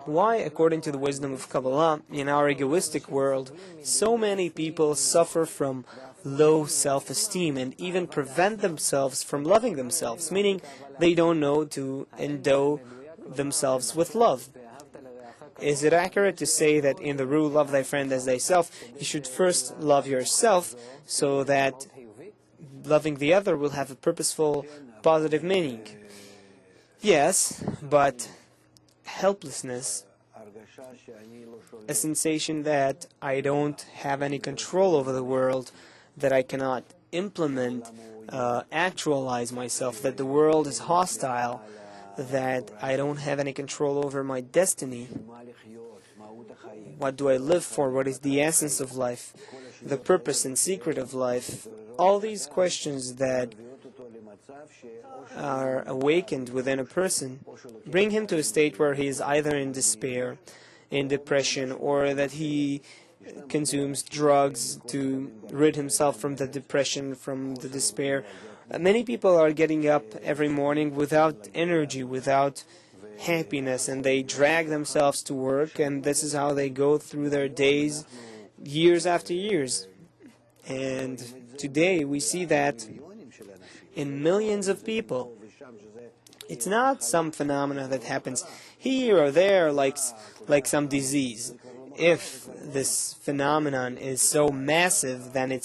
Why, according to the wisdom of Kabbalah, in our egoistic world, so many people suffer from low self-esteem and even prevent themselves from loving themselves, meaning they don't know to endow themselves with love? Is it accurate to say that in the rule, love thy friend as thyself, you should first love yourself so that loving the other will have a purposeful, positive meaning? Yes, but helplessness, a sensation that I don't have any control over the world, that I cannot implement, actualize myself, that the world is hostile, that I don't have any control over my destiny. What do I live for? What is the essence of life? The purpose and secret of life? All these questions that are awakened within a person bring him to a state where he is either in despair, in depression, or that he consumes drugs to rid himself from the depression, from the despair. Many people are getting up every morning without energy, without happiness, and they drag themselves to work, and this is how they go through their days, years after years. And today we see that in millions of people. It's not some phenomena that happens here or there like some disease. If this phenomenon is so massive, then it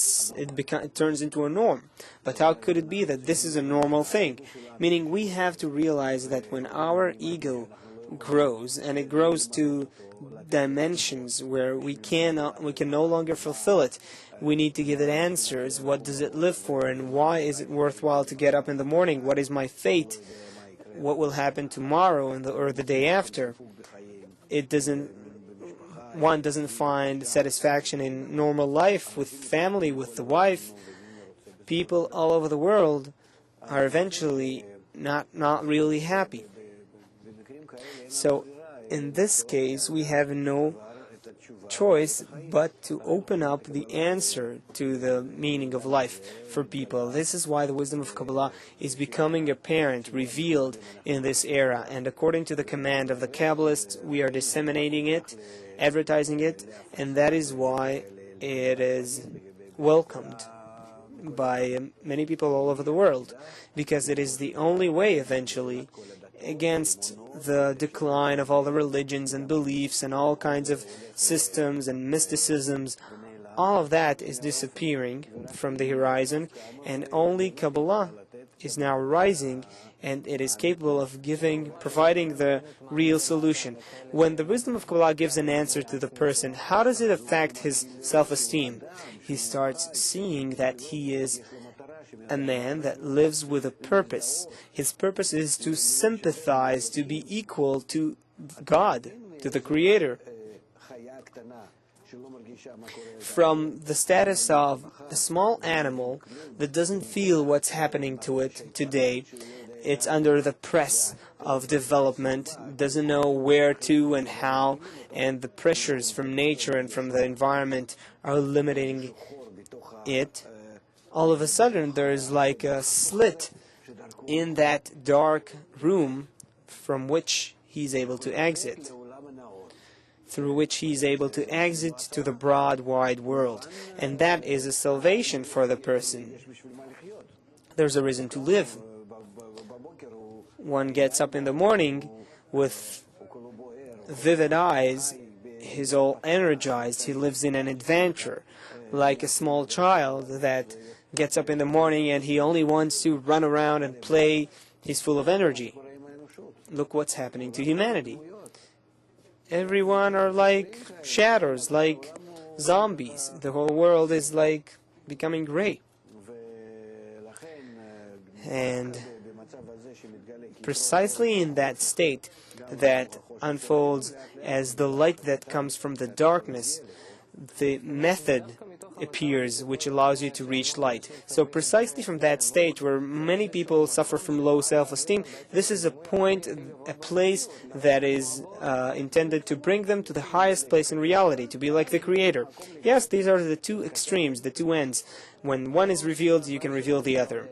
turns into a norm. But how could it be that this is a normal thing? Meaning we have to realize that when our ego grows, and it grows to dimensions where we can no longer fulfill it, we need to give it answers. What does it live for, and why is it worthwhile to get up in the morning? What is my fate? What will happen tomorrow or the day after? One doesn't find satisfaction in normal life, with family, with the wife. People all over the world are eventually not really happy. So in this case, we have no choice but to open up the answer to the meaning of life for people. This is why the wisdom of Kabbalah is becoming apparent, revealed in this era. And according to the command of the Kabbalist, we are disseminating it, advertising it, and that is why it is welcomed by many people all over the world, because it is the only way eventually against the decline of all the religions and beliefs and all kinds of systems and mysticisms. All of that is disappearing from the horizon, and only Kabbalah is now rising, and it is capable of providing the real solution. When the wisdom of Kabbalah gives an answer to the person, how does it affect his self-esteem? He starts seeing that he is a man that lives with a purpose. His purpose is to sympathize, to be equal to God, to the Creator. From the status of a small animal that doesn't feel what's happening to it today, it's under the press of development, doesn't know where to and how, and the pressures from nature and from the environment are limiting it. All of a sudden there is like a slit in that dark room from which he's able to exit, through which he's able to exit to the broad, wide world. And that is a salvation for the person. There's a reason to live. One gets up in the morning with vivid eyes, he's all energized, he lives in an adventure, like a small child that gets up in the morning and he only wants to run around and play. He's full of energy. Look what's happening to humanity. Everyone are like shadows, like zombies. The whole world is like becoming gray. And precisely in that state that unfolds as the light that comes from the darkness, the method appears which allows you to reach light. So precisely from that state where many people suffer from low self-esteem, this is a point, a place that is intended to bring them to the highest place in reality, to be like the Creator. Yes, these are the two extremes, the two ends. When one is revealed, you can reveal the other.